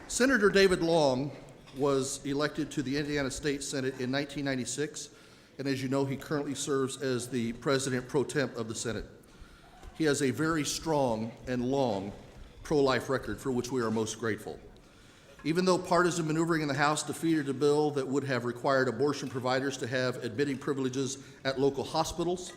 Senator David Long was elected to the Indiana State Senate in 1996, and as you know, he currently serves as the President pro tem of the Senate. He has a very strong and long pro-life record for which we are most grateful. Even though partisan maneuvering in the House defeated a bill that would have required abortion providers to have admitting privileges at local hospitals,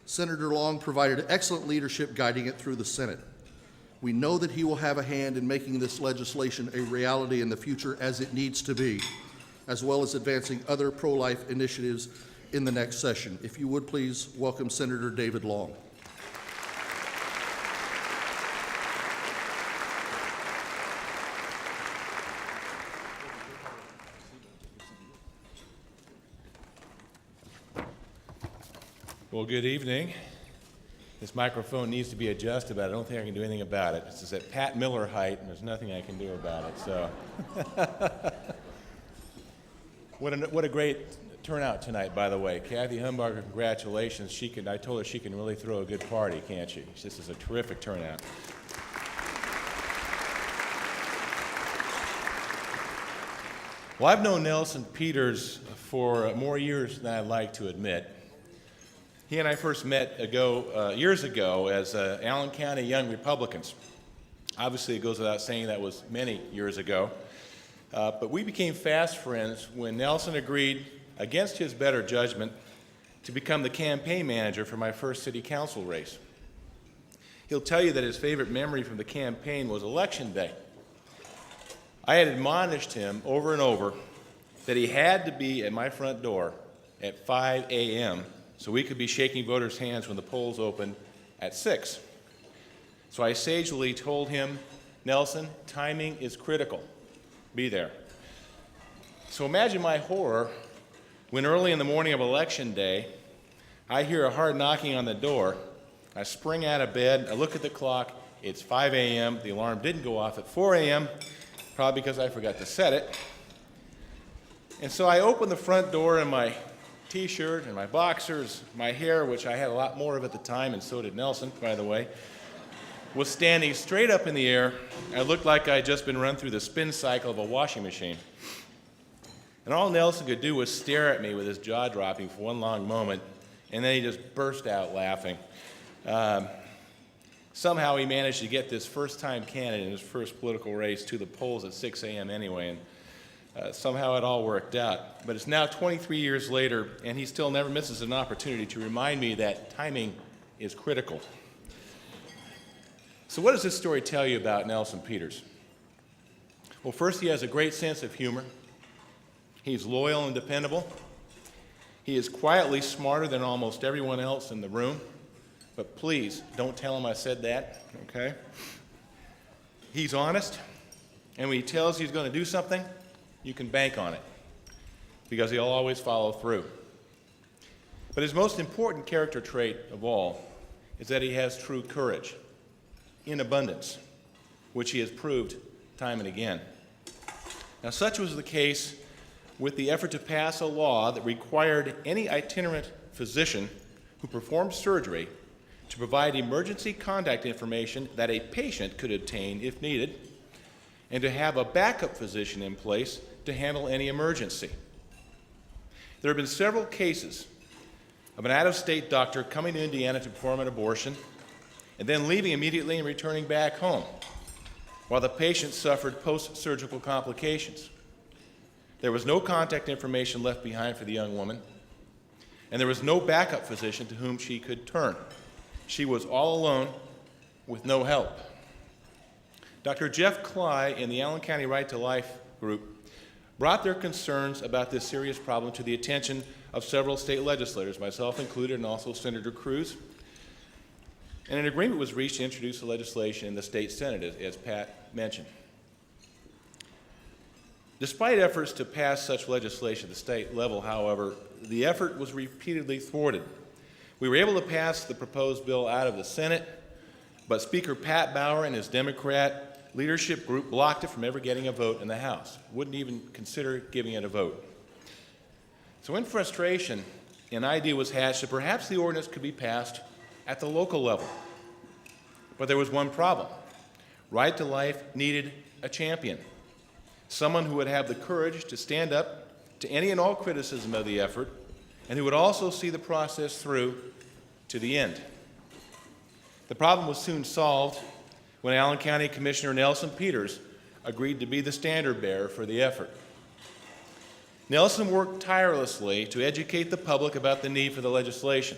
Senator Long provided excellent leadership guiding it through the Senate. We know that he will have a hand in making this legislation a reality in the future as it needs to be, as well as advancing other pro-life initiatives in the next session. If you would please welcome Senator David Long. Well, good evening. This microphone needs to be adjusted, but I don't think I can do anything about it. This is at Pat Miller height, and there's nothing I can do about it. So, what a great turnout tonight, by the way. Kathy Humbarger, congratulations. I told her she can really throw a good party, can't she? This is a terrific turnout. Well, I've known Nelson Peters for more years than I'd like to admit. He and I first met years ago as Allen County Young Republicans. Obviously, it goes without saying that was many years ago. But we became fast friends when Nelson agreed, against his better judgment, to become the campaign manager for my first city council race. He'll tell you that his favorite memory from the campaign was Election Day. I had admonished him over and over that he had to be at my front door at 5 a.m. so we could be shaking voters' hands when the polls opened at 6. So I sagely told him, Nelson, timing is critical. Be there. So imagine my horror when early in the morning of Election Day, I hear a hard knocking on the door. I spring out of bed, I look at the clock, it's 5 a.m., the alarm didn't go off at 4 a.m., probably because I forgot to set it. And so I open the front door in my T-shirt and my boxers, my hair, which I had a lot more of at the time, and so did Nelson, by the way, was standing straight up in the air. I looked like I'd just been run through the spin cycle of a washing machine. And all Nelson could do was stare at me with his jaw dropping for one long moment, and then he just burst out laughing. Somehow he managed to get this first-time candidate in his first political race to the polls at 6 a.m. anyway, and somehow it all worked out. But it's now 23 years later, and he still never misses an opportunity to remind me that timing is critical. So what does this story tell you about Nelson Peters? Well, first, he has a great sense of humor. He's loyal and dependable. He is quietly smarter than almost everyone else in the room. But please, don't tell him I said that, okay? He's honest, and when he tells you he's going to do something, you can bank on it, because he'll always follow through. But his most important character trait of all is that he has true courage, in abundance, which he has proved time and again. Now, such was the case with the effort to pass a law that required any itinerant physician who performed surgery to provide emergency contact information that a patient could obtain if needed, and to have a backup physician in place to handle any emergency. There have been several cases of an out-of-state doctor coming to Indiana to perform an abortion and then leaving immediately and returning back home while the patient suffered post-surgical complications. There was no contact information left behind for the young woman, and there was no backup physician to whom she could turn. She was all alone with no help. Dr. Jeff Cly and the Allen County Right to Life group brought their concerns about this serious problem to the attention of several state legislators, myself included, and also Senator Cruz. And an agreement was reached to introduce the legislation in the state Senate, as Pat mentioned. Despite efforts to pass such legislation at the state level, however, the effort was repeatedly thwarted. We were able to pass the proposed bill out of the Senate, but Speaker Pat Bauer and his Democrat leadership group blocked it from ever getting a vote in the House, wouldn't even consider giving it a vote. So in frustration, an idea was hatched that perhaps the ordinance could be passed at the local level. But there was one problem. Right to Life needed a champion. someone who would have the courage to stand up to any and all criticism of the effort, and who would also see the process through to the end. The problem was soon solved when Allen County Commissioner Nelson Peters agreed to be the standard bearer for the effort. Nelson worked tirelessly to educate the public about the need for the legislation.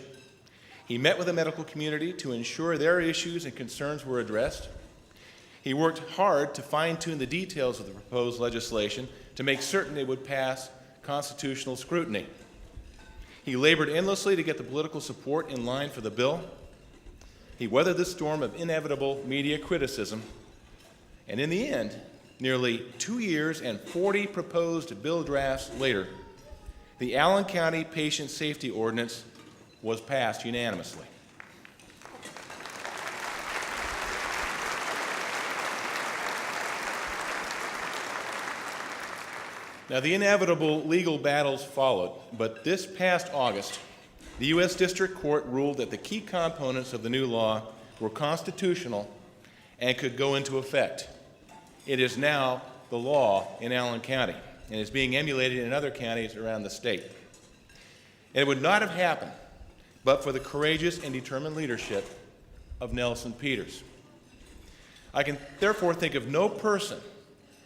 He met with the medical community to ensure their issues and concerns were addressed. He worked hard to fine-tune the details of the proposed legislation to make certain it would pass constitutional scrutiny. He labored endlessly to get the political support in line for the bill. He weathered the storm of inevitable media criticism, and in the end, nearly 2 years and 40 proposed bill drafts later, the Allen County Patient Safety Ordinance was passed unanimously. Now, the inevitable legal battles followed, but this past August, the U.S. District Court ruled that the key components of the new law were constitutional and could go into effect. It is now the law in Allen County and is being emulated in other counties around the state. And it would not have happened but for the courageous and determined leadership of Nelson Peters. I can therefore think of no person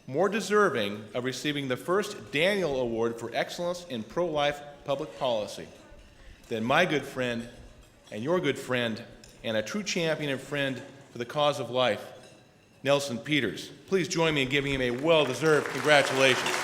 more deserving of receiving the first Daniel Award for Excellence in Pro-Life Public Policy than my good friend and your good friend and a true champion and friend for the cause of life, Nelson Peters. Please join me in giving him a well-deserved congratulations.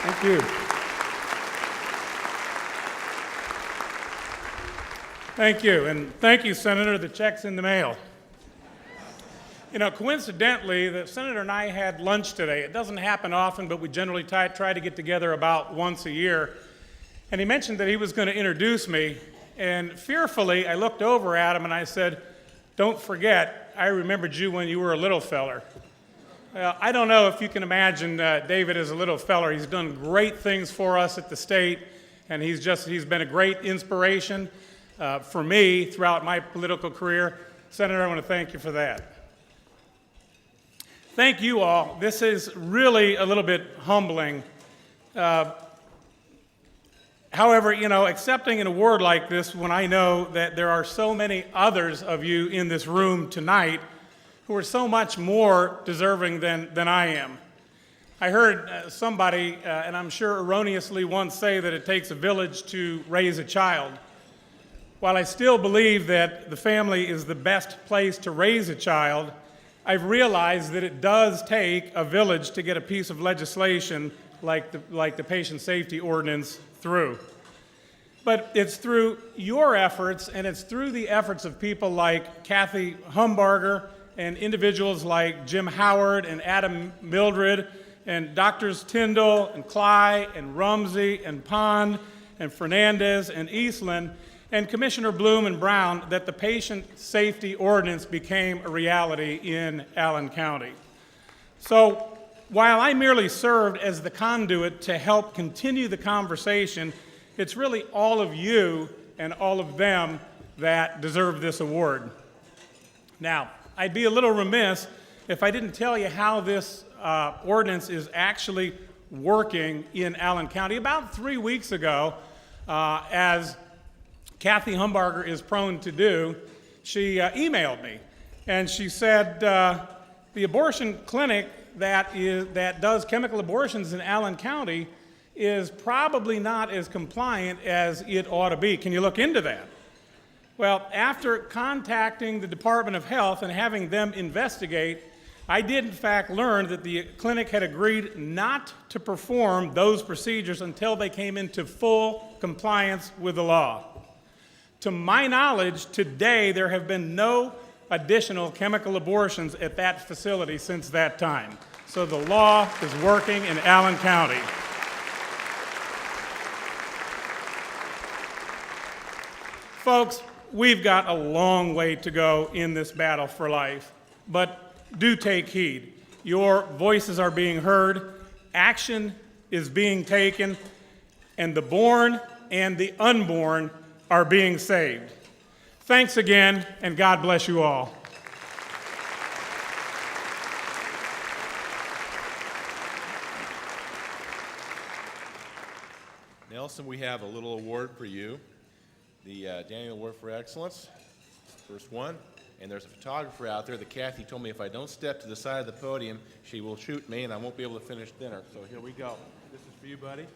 Thank you. Thank you, and thank you, Senator. The check's in the mail. You know, coincidentally, the Senator and I had lunch today. It doesn't happen often, but we generally try to get together about once a year. And he mentioned that he was going to introduce me, and fearfully, I looked over at him and I said, "Don't forget, I remembered you when you were a little feller." I don't know if you can imagine David as a little feller. He's done great things for us at the state, and he's been a great inspiration for me throughout my political career. Senator, I want to thank you for that. Thank you all. This is really a little bit humbling. However, you know, accepting an award like this when I know that there are so many others of you in this room tonight who are so much more deserving than I am. I heard somebody, and I'm sure erroneously, once say that it takes a village to raise a child. While I still believe that the family is the best place to raise a child, I've realized that it does take a village to get a piece of legislation like the Patient Safety Ordinance through. But it's through your efforts, and it's through the efforts of people like Kathy Humbarger and individuals like Jim Howard and Adam Mildred and Doctors Tyndall and Cly and Rumsey and Pond and Fernandez and Eastland and Commissioner Bloom and Brown that the Patient Safety Ordinance became a reality in Allen County. So while I merely served as the conduit to help continue the conversation, it's really all of you and all of them that deserve this award. Now, I'd be a little remiss if I didn't tell you how this ordinance is actually working in Allen County. About 3 weeks ago, as Kathy Humbarger is prone to do, she emailed me, and she said, the abortion clinic that does chemical abortions in Allen County is probably not as compliant as it ought to be. Can you look into that? Well, after contacting the Department of Health and having them investigate, I did in fact learn that the clinic had agreed not to perform those procedures until they came into full compliance with the law. To my knowledge, today there have been no additional chemical abortions at that facility since that time. So the law is working in Allen County. Folks, we've got a long way to go in this battle for life. But do take heed. Your voices are being heard, action is being taken, and the born and the unborn are being saved. Thanks again, and God bless you all. Nelson, we have a little award for you, the Daniel Award for Excellence, first one. And there's a photographer out there that Kathy told me if I don't step to the side of the podium, she will shoot me and I won't be able to finish dinner. So here we go. This is for you, buddy.